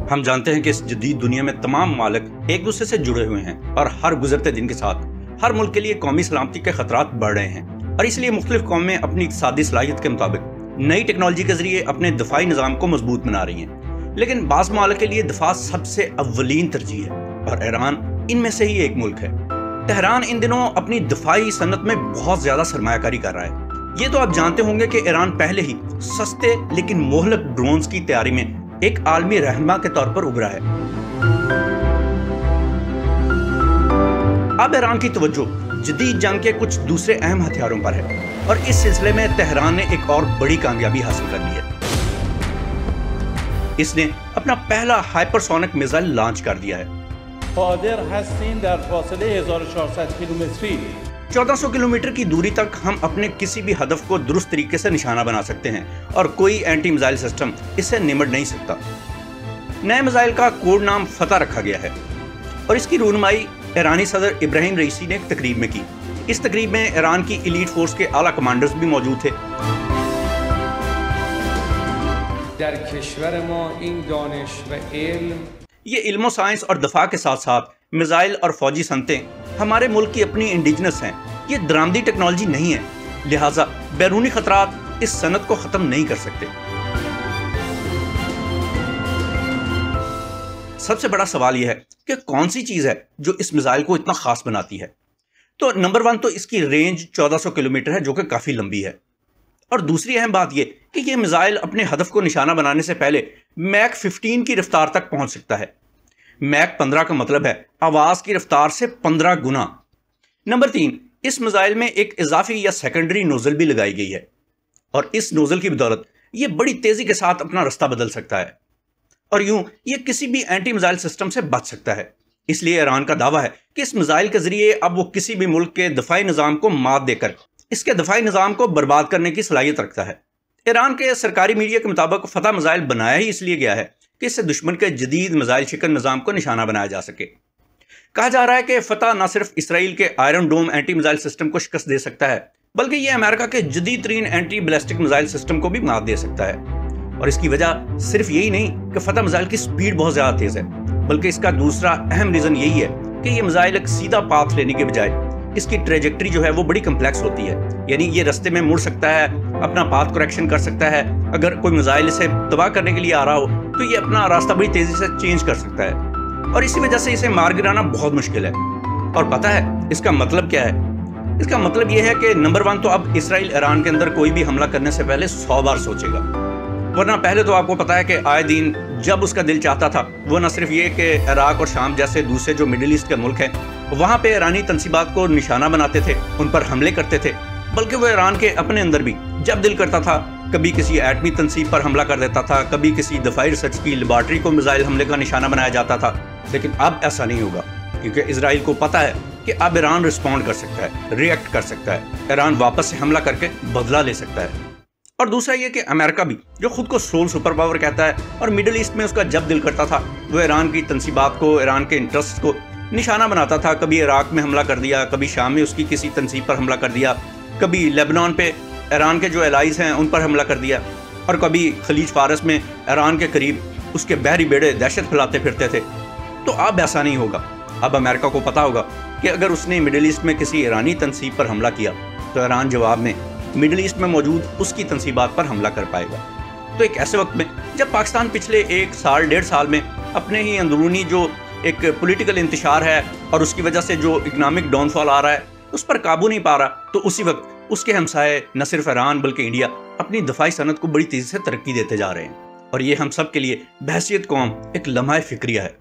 हम जानते हैं कि इस जदीद दुनिया में तमाम ममालिक एक दूसरे से जुड़े हुए हैं और हर गुजरते दिन के साथ हर मुल्क के लिए कौमी सलामती के खतरात बढ़ रहे हैं और इसलिए मुख्तलिफ कौमें अपनी इक़्तिसादी सलाहियत के मुताबिक नई टेक्नोलॉजी के जरिए अपने दफाई निज़ाम को मजबूत बना रही हैं। लेकिन बाज़ ममालिक के लिए दफा सबसे अव्वलीन तरजीह है और ईरान इनमें से ही एक मुल्क है। तेहरान इन दिनों अपनी दफाई सनत में बहुत ज़्यादा सरमायाकारी कर रहा है। ये तो आप जानते होंगे कि ईरान पहले ही सस्ते लेकिन मोहलक ड्रोन्स की तैयारी में एक आलमी रहनुमा के तौर पर उभरा है। अब ईरान की तवज्जो जदीद जंग के कुछ दूसरे अहम हथियारों पर है और इस सिलसिले में तेहरान ने एक और बड़ी कामयाबी हासिल कर ली है। इसने अपना पहला हाइपरसोनिक मिसाइल लॉन्च कर दिया है। 1400 किलोमीटर की दूरी तक हम अपने किसी भी हदफ को दुरुस्त तरीके से निशाना बना सकते हैं और कोई एंटी मिसाइल सिस्टम इससे निमट नहीं सकता। नए मिसाइल का कोड नाम फतह रखा गया है और इसकी रहनुमाई ईरानी सदर इब्राहिम रईसी ने एक तकरीब में की। इस तकरीब में ईरान की एलीट फोर्स के आला कमांडर्स भी मौजूद थे। ये इल्म साइंस और दफा के साथ साथ मिसाइल और फौजी सनतें हमारे मुल्क की अपनी इंडिजिनस हैं। ये दरामदी टेक्नोलॉजी नहीं है, लिहाजा बैरूनी खतरात इस सनत को ख़त्म नहीं कर सकते। सबसे बड़ा सवाल यह है कि कौन सी चीज़ है जो इस मिसाइल को इतना ख़ास बनाती है। तो नंबर 1 तो इसकी रेंज 1400 किलोमीटर है, जो कि काफ़ी लंबी है। और दूसरी अहम बात यह कि यह मिसाइल अपने हदफ को निशाना बनाने से पहले मैक 15 की रफ्तार तक पहुंच सकता है। मैक 15 का मतलब है आवाज़ की रफ्तार से 15 गुना। नंबर 3, इस मिसाइल में एक इजाफी या सेकेंडरी नोजल भी लगाई गई है और इस नोजल की बदौलत ये बड़ी तेज़ी के साथ अपना रास्ता बदल सकता है और यूं ये किसी भी एंटी मिसाइल सिस्टम से बच सकता है। इसलिए ईरान का दावा है कि इस मिसाइल के जरिए अब वो किसी भी मुल्क के दफाई निज़ाम को मात देकर इसके दफाई निज़ाम को बर्बाद करने की सलाहियत रखता है। ईरान के सरकारी मीडिया के मुताबिक फतह मिसाइल बनाया ही इसलिए गया है कि इससे दुश्मन के जदीद मिसाइल शिकन निज़ाम को निशाना बनाया जा सके। कहा जा रहा है कि फतह न सिर्फ इसराइल के आयरन डोम एंटी मिसाइल सिस्टम को शिकस्त दे सकता है, बल्कि यह अमेरिका के जदीद तरीन एंटी बैलिस्टिक मिसाइल सिस्टम को भी मात दे सकता है। और इसकी वजह सिर्फ यही नहीं कि फतह मिसाइल की स्पीड बहुत ज़्यादा तेज़ है, बल्कि इसका दूसरा अहम रीज़न यही है कि यह मिसाइल एक सीधा पाथ लेने के बजाय इसकी ट्रेजेक्ट्री जो है वो बड़ी कम्प्लेक्स होती है। यानी ये रास्ते में मुड़ सकता है, अपना पाथ करेक्शन कर सकता है। अगर कोई मिसाइल इसे तबाह करने के लिए आ रहा हो तो ये अपना रास्ता बड़ी तेज़ी से चेंज कर सकता है और इसी वजह से इसे मार गिराना बहुत मुश्किल है। और पता है इसका मतलब क्या है? इसका मतलब यह है कि नंबर 1 तो अब इसराइल ईरान के अंदर कोई भी हमला करने से पहले 100 बार सोचेगा, वरना पहले तो आपको पता है कि आए दिन जब उसका दिल चाहता था वो न सिर्फ ये कि इराक और शाम जैसे दूसरे जो मिडिल ईस्ट के मुल्क हैं वहाँ पे ईरानी तंसीबात को निशाना बनाते थे, उन पर हमले करते थे, बल्कि वो ईरान के अपने अंदर भी जब दिल करता था कभी किसी एटमी तंसीब पर हमला कर देता था, कभी किसी दफाई रिसर्च की लेबॉर्ट्री को मिसाइल हमले का निशाना बनाया जाता था। लेकिन अब ऐसा नहीं होगा, क्योंकि इसराइल को पता है कि अब ईरान रिस्पॉन्ड कर सकता है, रिएक्ट कर सकता है, ईरान वापस से हमला करके बदला ले सकता है। और दूसरा ये कि अमेरिका भी, जो खुद को सोल सुपर पावर कहता है और मिडिल ईस्ट में उसका जब दिल करता था वो ईरान की तंसीबात को, ईरान के इंटरेस्ट को निशाना बनाता था। कभी इराक में हमला कर दिया, कभी शाम में उसकी किसी तंसीब पर हमला कर दिया, कभी लेबनान पे ईरान के जो एलाइज हैं उन पर हमला कर दिया और कभी खलीज फारस में ईरान के करीब उसके बहरी बेड़े दहशत फैलाते फिरते थे। तो अब ऐसा नहीं होगा। अब अमेरिका को पता होगा कि अगर उसने मिडिल ईस्ट में किसी ईरानी तंसीब पर हमला किया तो ईरान जवाब में मिडिल ईस्ट में मौजूद उसकी तंसीबात पर हमला कर पाएगा। तो एक ऐसे वक्त में जब पाकिस्तान पिछले 1 साल 1.5 साल में अपने ही अंदरूनी जो एक पॉलिटिकल इंतशार है और उसकी वजह से जो इकनॉमिक डाउनफॉल आ रहा है उस पर काबू नहीं पा रहा, तो उसी वक्त उसके हमसाये न सिर्फ ईरान बल्कि इंडिया अपनी दफाई सनत को बड़ी तेज़ी से तरक्की देते जा रहे हैं और ये हम सब के लिए बहसियत कौम एक लम्हा फिक्रिया है।